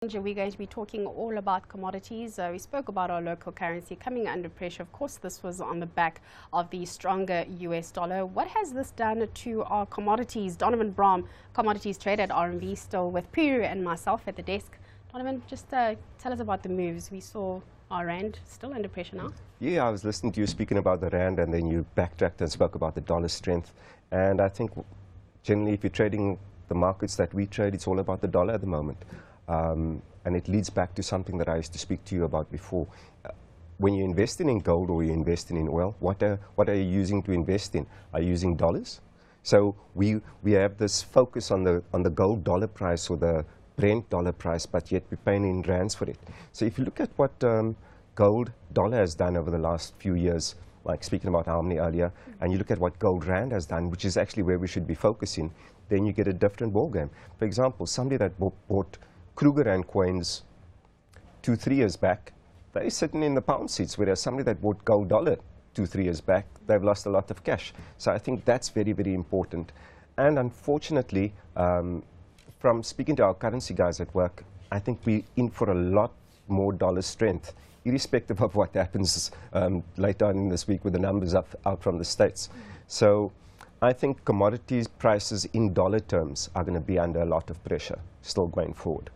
We're going to be talking all about commodities. We spoke about our local currency coming under pressure. Of course, this was on the back of the stronger US dollar. What has this done to our commodities? Donovan Braam, commodities trader at RMB, still with Puru and myself at the desk. Donovan, just tell us about the moves. We saw our rand still under pressure now. Yeah, I was listening to you speaking about the rand, and then you backtracked and spoke about the dollar strength. And I think generally, if you're trading the markets that we trade, it's all about the dollar at the moment. And it leads back to something that I used to speak to you about before. When you're investing in gold or you're investing in oil, what are you using to invest in? Are you using dollars? So we have this focus on the gold dollar price or the Brent dollar price, but yet we're paying in rands for it. So if you look at what gold dollar has done over the last few years, like speaking about Harmony earlier, and you look at what gold rand has done, which is actually where we should be focusing, then you get a different ballgame. For example, somebody that bought Kruger and coins 2-3 years back, they're sitting in the pound seats, whereas somebody that bought gold dollar 2-3 years back, they've lost a lot of cash. So I think that's very, very important. And unfortunately, from speaking to our currency guys at work, I think we're in for a lot more dollar strength, irrespective of what happens later on in this week with the numbers out from the States. So I think commodities prices in dollar terms are going to be under a lot of pressure still going forward.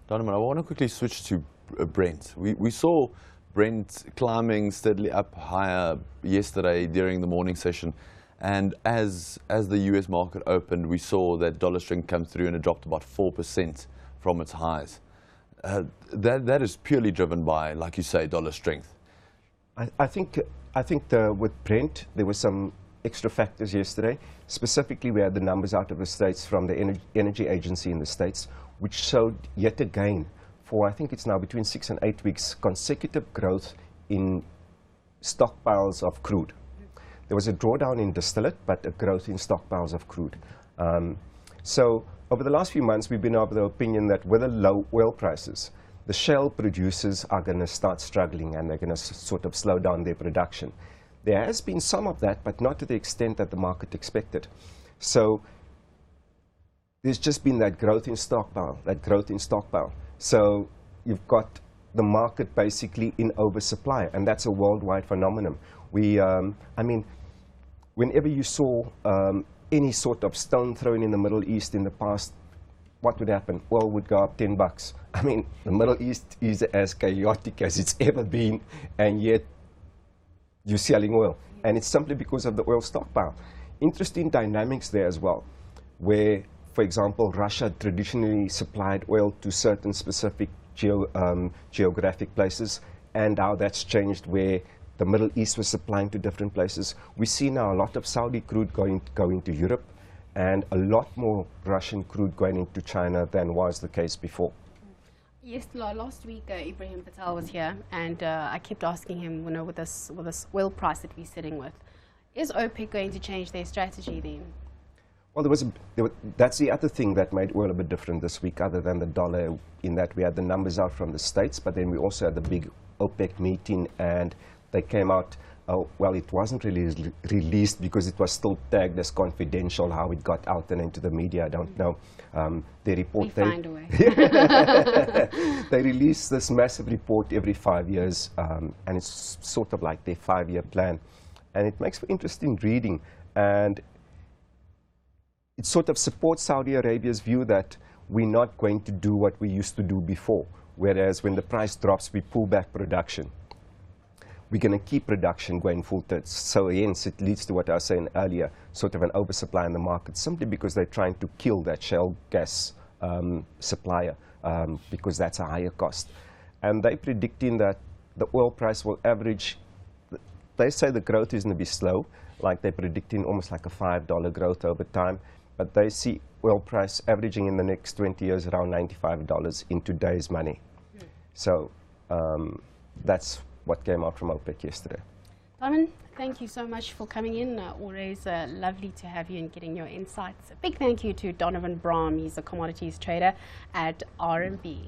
Donovan, I want to quickly switch to Brent. We saw Brent climbing steadily up higher yesterday during the morning session. And as the US market opened, we saw that dollar strength come through and it dropped about 4% from its highs. That is purely driven by, like you say, dollar strength. I think with Brent, there were some extra factors yesterday. Specifically, we had the numbers out of the States from the Energy Agency in the States, which showed yet again, for I think it's now between 6 and 8 weeks, consecutive growth in stockpiles of crude. There was a drawdown in distillate, but a growth in stockpiles of crude. So over the last few months, we've been of the opinion that with the low oil prices, the shale producers are going to start struggling and they're going to sort of slow down their production. There has been some of that, but not to the extent that the market expected. So there's just been that growth in stockpile, So you've got the market basically in oversupply, and that's a worldwide phenomenon. I mean, whenever you saw any sort of stone thrown in the Middle East in the past, what would happen? Oil would go up $10. I mean, the Middle East is as chaotic as it's ever been, and yet you're selling oil. And it's simply because of the oil stockpile. Interesting dynamics there as well, where, for example, Russia traditionally supplied oil to certain specific geographic places, and how that's changed where the Middle East was supplying to different places. We see now a lot of Saudi crude going to Europe, and a lot more Russian crude going into China than was the case before. Yes, last week Ibrahim Patel was here, and I kept asking him, you know, with this oil price that we're sitting with, is OPEC going to change their strategy then? Well, that's the other thing that made oil a bit different this week, other than the dollar, in that we had the numbers out from the States, but then we also had the big OPEC meeting, and they came out, well, it wasn't really released because it was still tagged as confidential how it got out and into the media. I don't know. They report. We find a way. They release this massive report every 5 years, and it's sort of like their 5-year plan. And it makes for interesting reading. And it sort of supports Saudi Arabia's view that we're not going to do what we used to do before, whereas when the price drops, we pull back production. We're going to keep production going full tilt. So hence, it leads to what I was saying earlier, sort of an oversupply in the market, simply because they're trying to kill that shale gas supplier, because that's a higher cost. And they're predicting that the oil price will average, they say the growth is going to be slow, like they're predicting almost like a $5 growth over time, but they see oil price averaging in the next 20 years around $95 in today's money. So that's what came out from OPEC yesterday. Donovan, thank you so much for coming in. Always lovely to have you and getting your insights. A big thank you to Donovan Braam. He's a commodities trader at RMB.